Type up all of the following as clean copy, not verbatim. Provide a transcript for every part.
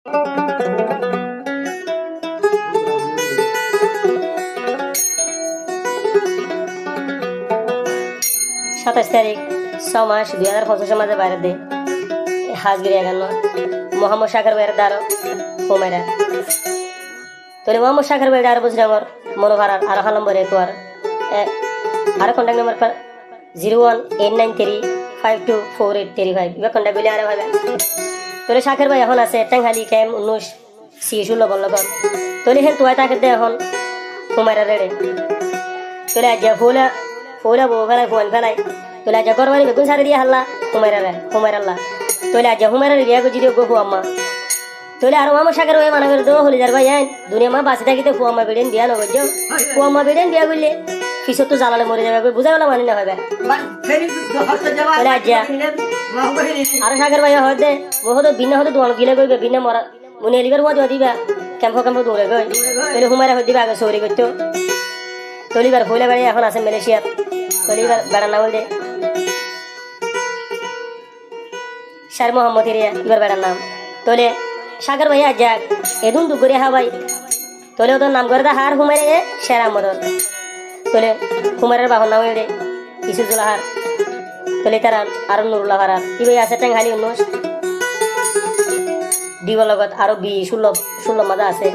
27 তারিখ 6 মাস 2025 মাঝে বাইরে দে হাজগিরি এগান্ন মোহাম্মদ শাকের বাইরে দাঁড়ো হুমায়রা তোলে মোহাম্মদ শাকের বাইরে আর বুঝলে আমার মনোভারার আর হল নম্বর একবার আর কন্ট্যাক্ট নম্বর 01893524835 ইবা কন্ট্যাক্ট বলে আর ভাবে তোলে শাকের ভাই এখন আছে টাঙ্গালি ক্যাম 19 C16 বললগর তোলে হেন তুই তাকে দে এখন হুমায়রা রেডে তোলে আজ ফুলা বউ ফেলাই ফোন ফেলাই তোলে আজ করবানি বেগুন সারি দিয়ে হাল্লা হুমায়রা তোলে আজ হুমায়রা রিয়া গো জিদিও গো হুয়াম্মা তোলে আর মামা সাগর ভাই মানা করে দো হলি যার ভাই দুনিয়া মা বাসি থাকিতে হুয়াম্মা বেডেন বিয়া নগর যাও হুয়াম্মা বেডেন বিয়া করলে পিছত তো জ্বালালে মরে যাবে বুঝা গেল মানি না হবে তোলে আজ আর সাগর ভাই হতে বহুত বিনা হতে দোয়ান গিলে কইবে বিনা মরা মুনে লিবার হওয়া দিবা ক্যাম্পো দৌড়ে গই তোলে হুমায়রা হতে দিবা আগে সরি করতো তলিবার ফইলা বাড়ি এখন আছে মালয়েশিয়ার তলিবার বেড়ার নাম দে শার মোহাম্মদ হিরিয়া এবার বেড়ার নাম তোলে সাগর ভাইয়া যাক এদুন দুপুরে হাবাই তোলে ওদের নাম করে দা হার হুমায়রা শের আহমদর তোলে হুমায়রার বাহন নাম দে ইসুজুল হার তোলে তারা আর নুরুল্লাহ হারার ইবাই আছে টাঙ্গালি 19 ডিবল লগত আরো 16 মাদা আছে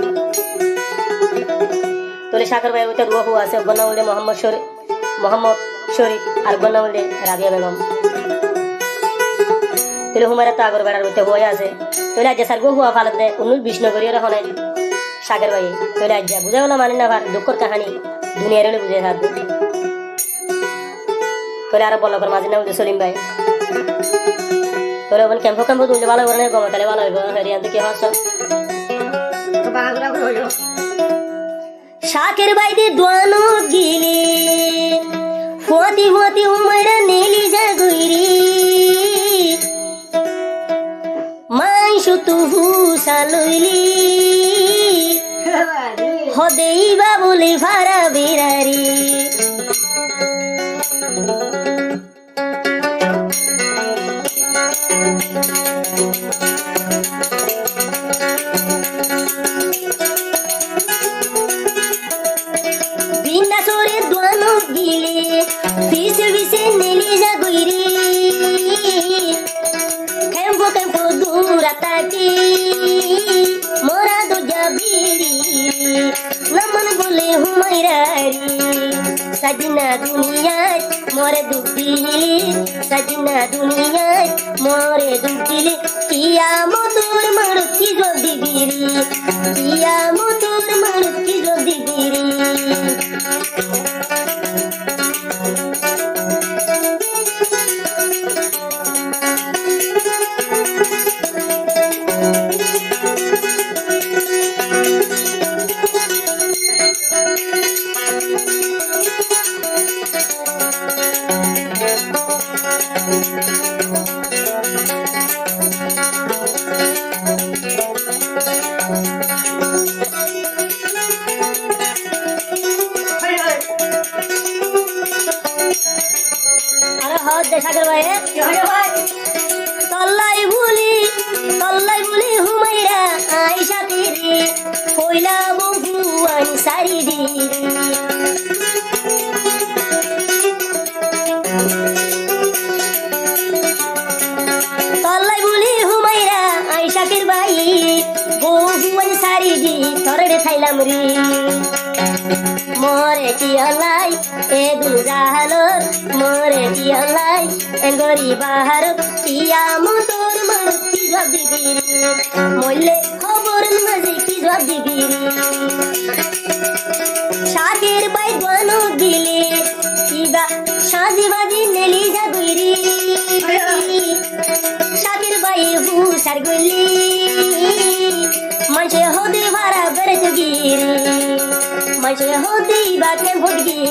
তোলে সাগর ভাই ওইটা রুহু আছে বন্না বলতে মোহাম্মদ শরীফ আর বন্না বলতে রাবিয়া বেগম তোলে হুমায়রা তো আগর বেড়ার ওইটা হয়ে আছে তোলে আজ সার গো হুয়া ফালত দে 19-20 নগরীর হনে সাগর ভাই তোলে আজ বুঝা গেল মানি না ভার দুঃখর কাহানি দুনিয়ার হলে বুঝে থাকবে তোলে আর বলকর মাঝে নাম সলিম ভাই তোলে ওখানে ক্যাম্পো তুললে ভালো করে গম তাহলে ভালো হইব হরিয়ান কি হস শাকের বাইদে দোয়ানো গিলে হতি হুমায়রা নেলি যা গইরি মাংস তুহু সালইলি হদেইবা বলে ভাড়া Berari Vise nelija guiri Kempo durataki Mora do jabiri Naman bole humayrari Sajna dunia more dukdili Sajna dunia more dukdili Kiya modur marutki jodi biri Kiya modur marutki jodi biri সাগর ভাই তল্লাই বলি হুমায়রা আইসা তেরে কইলা বহু আনসারি দি তল্লাই বলি হুমায়রা আইসা তের ভাই বহু আনসারি দি তরড়ে থাইলাম রে मोरे की अलाई ए गुजालो मोरे की अलाई ए गरी बाहर किया मोर मरती जदी बिरी मोले खबर मजे की जदी बिरी शाकिर भाई दोनो दिले इबा शादी बादी नेली जा गुरी शाकिर भाई हु सरगुली मंचे होदे भारा बरत गिरी मंचे होदे बाके भोट गिरी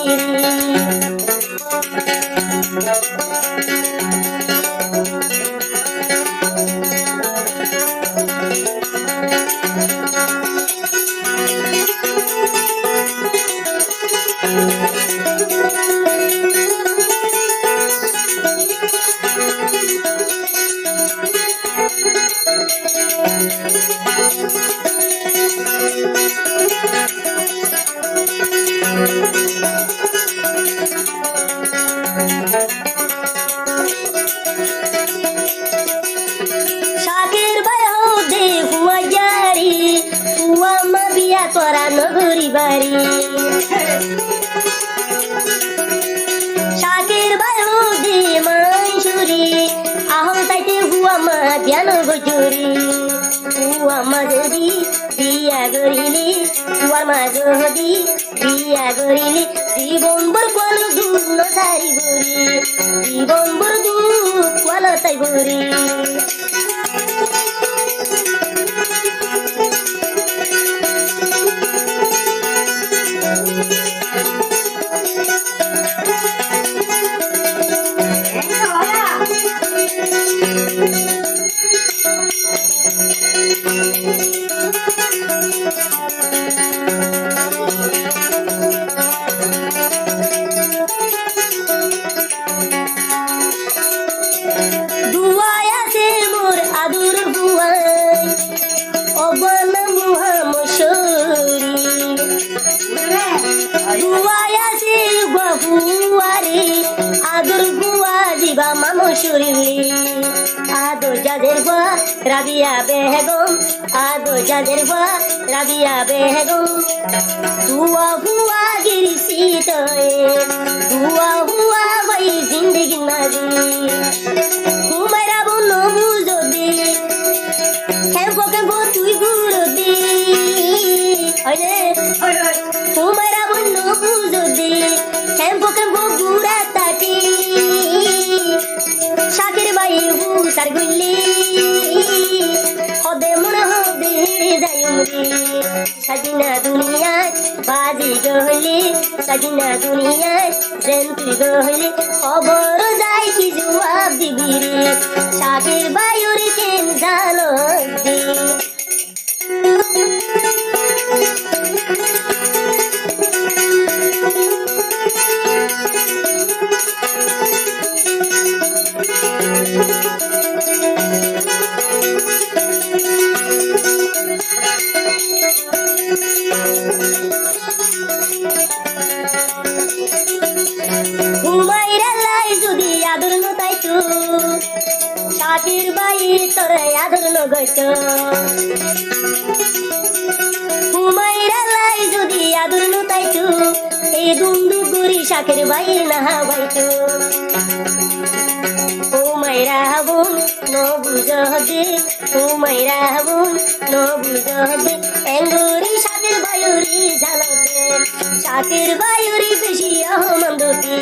তোরা নগরী বাড়ি শাকের বায়ু দে মাইশুরি আহো তাইতে হুয়া মা ধ্যান গজুরি হুয়া মা যদি বিয়া গরিলি হুয়া মা যদি বিয়া গরিলি জীবন বর কোন দুঃখ নসারি বুড়ি জীবন বর দুঃখ কোন তাই বুড়ি আদো যাদের বা রাবিয়া বেগম আদো যাদের বা রাবিয়া বেগম দুয়া হুয়া গিরিসি তোয়ে দুয়া হুয়া ভাই জিন্দগি নাজি কুমারা বনো বুঝো দে কেমপো কেমপো তুই গুরু দে ওরে কুমারা বনো বুঝো দে কেমপো কেমপো গুরা তাটি শাকের বাই হুসার গুল্লি হদে মনে হবে যাইমরি সাজিনা দুনিয়ায় বাজি গহলি সাজিনা দুনিয়ায় জেন্তুই গহলি খবর যাই কি জবাব দিবি রে শাকের বায়ুর কেন জানো দি শাকের বাই তোর আদর নগত হুমাইরা লাই যদি আদর নতাইতু এই দুন্দু গুরি শাকের বাই না হবাইতু হুমাইরা বোন ন বুঝদে হুমাইরা বোন ন বুঝদে এঙ্গুরি শাকের বায়ুরি জানাতে শাকের বায়ুরি বেশি আহমন্দতি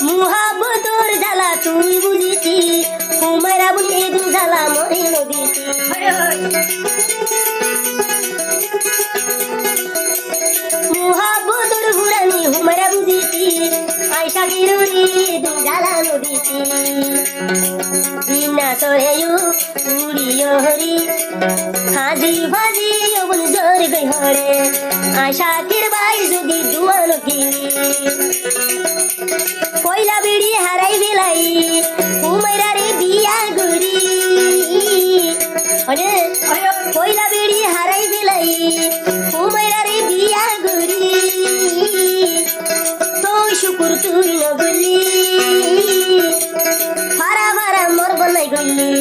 মুহাব্বতর জ্বালা তুই বুঝিছি হুমায়রা বুনে দু জ্বালা মরে নদীছি মুহাব্বতর হুরানি হুমায়রা বুঝিছি আয়সা গিরুরি দু জ্বালা নদীছি বিনা সরেয়ু উড়িয় হরি হাজি ভাজি অবন জোর গই হরে আয়সা কির বাই যদি দুয়ানো গিরি কইলা বিড়ি হারাই বেলাই হুমায়রা রে বিয়া গরি আরে কইলা বিড়ি হারাই বেলাই হুমায়রা রে বিয়া গরি তো শুকুর তুই ন গলি ফারা ফারা মোর বনাই গলি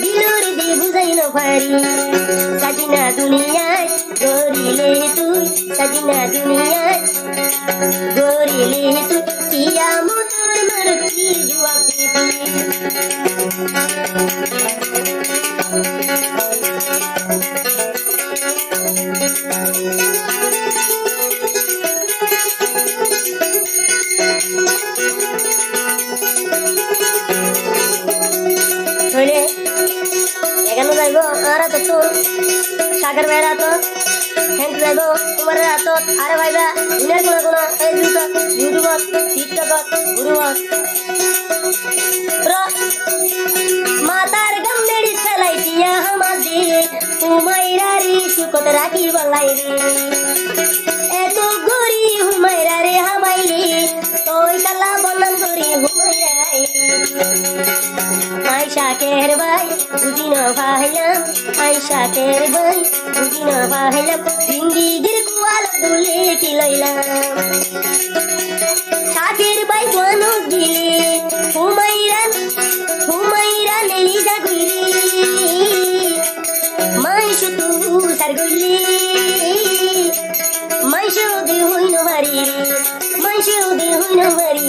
দিলুর দি বুঝাই ন পারি সাজিনা দুনিয়ায় গরিলে তুই সাজিনা দুনিয়ায় গরিলে তুই কিয়ামতের মারতি জবাব দিবি আমার হাত তো সাগর ভাইয়ের হাত হ্যান্ড যাইব তোমার হাত আরে ভাইবা দিনের কোনো কোনো এই ইউটিউবত টিকটকত গুরুবত মাতার গাম নেড়ি ফেলাই দিয়া হামাজি হুমাইরা রে সুকত রাখি বলাই রে এত গরি হুমাইরা রে হামাইলি তোই কালা বনাম গরি হুমাইরা আয়শা কের ভাই বুঝি না ভাইলাম আয়শা কের ভাই বুঝি না ভাইলাম জিন্দিগির কুয়াল দুলে কি লইলাম শাকের ভাই জানো গিলে হুমাইরা নেলি যা গুইরি মাইশু তু সার গুইলি মাইশু দে হইন মারি মাইশু দে হইন মারি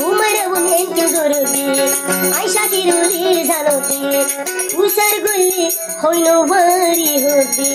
হুমাইরা বনে কেউ গরবি আয়শা কি রুলি জানোতে উসার গুইলি হইন মারি হবি